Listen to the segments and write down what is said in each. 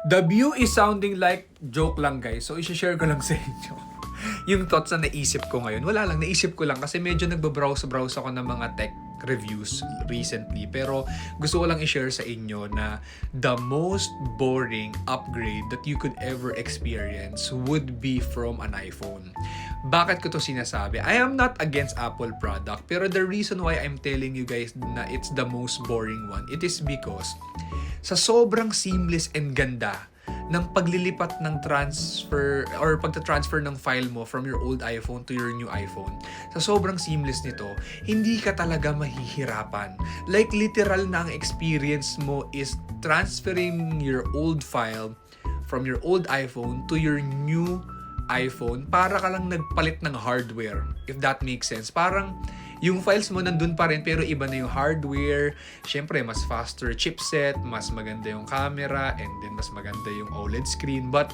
The view is sounding like joke lang guys. So, isi-share ko lang sa inyo. Yung thoughts na naisip ko ngayon. Wala lang, naisip ko lang kasi medyo nagbabrowse-browse ako ng mga tech reviews recently. Pero gusto ko lang i-share sa inyo na the most boring upgrade that you could ever experience would be from an iPhone. Bakit ko to sinasabi? I am not against Apple product, pero the reason why I'm telling you guys na it's the most boring one, it is because sa sobrang seamless and ganda ng paglilipat ng transfer or pagta-transfer ng file mo from your old iPhone to your new iPhone. Sa sobrang seamless nito, hindi ka talaga mahihirapan. Like literal na ang experience mo is transferring your old file from your old iPhone to your new iPhone para ka lang nagpalit ng hardware, if that makes sense. Parang yung files mo nandun pa rin pero iba na yung hardware. Syempre, mas faster chipset, mas maganda yung camera, and then mas maganda yung OLED screen. But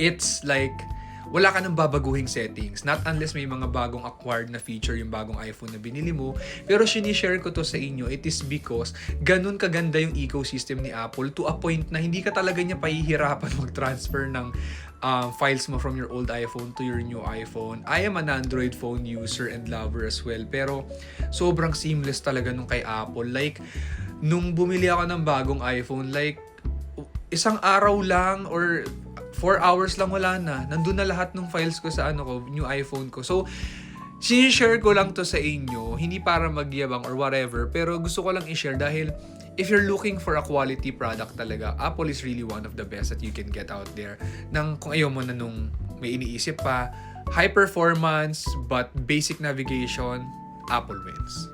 it's like wala ka nang babaguhing settings. Not unless may mga bagong acquired na feature yung bagong iPhone na binili mo. Pero sinishare ko to sa inyo, it is because ganun kaganda yung ecosystem ni Apple to a point na hindi ka talaga niya pahihirapan mag-transfer ng files mo from your old iPhone to your new iPhone. I am an Android phone user and lover as well. Pero sobrang seamless talaga nung kay Apple. Like, nung bumili ako ng bagong iPhone, like, isang araw lang or 4 hours lang wala na. Nandun na lahat ng files ko sa new iPhone ko. So, sinishare ko lang to sa inyo. Hindi para magyabang or whatever. Pero gusto ko lang i-share dahil if you're looking for a quality product talaga, Apple is really one of the best that you can get out there. Nang kung ayaw mo na nung may iniisip pa, high performance but basic navigation, Apple wins.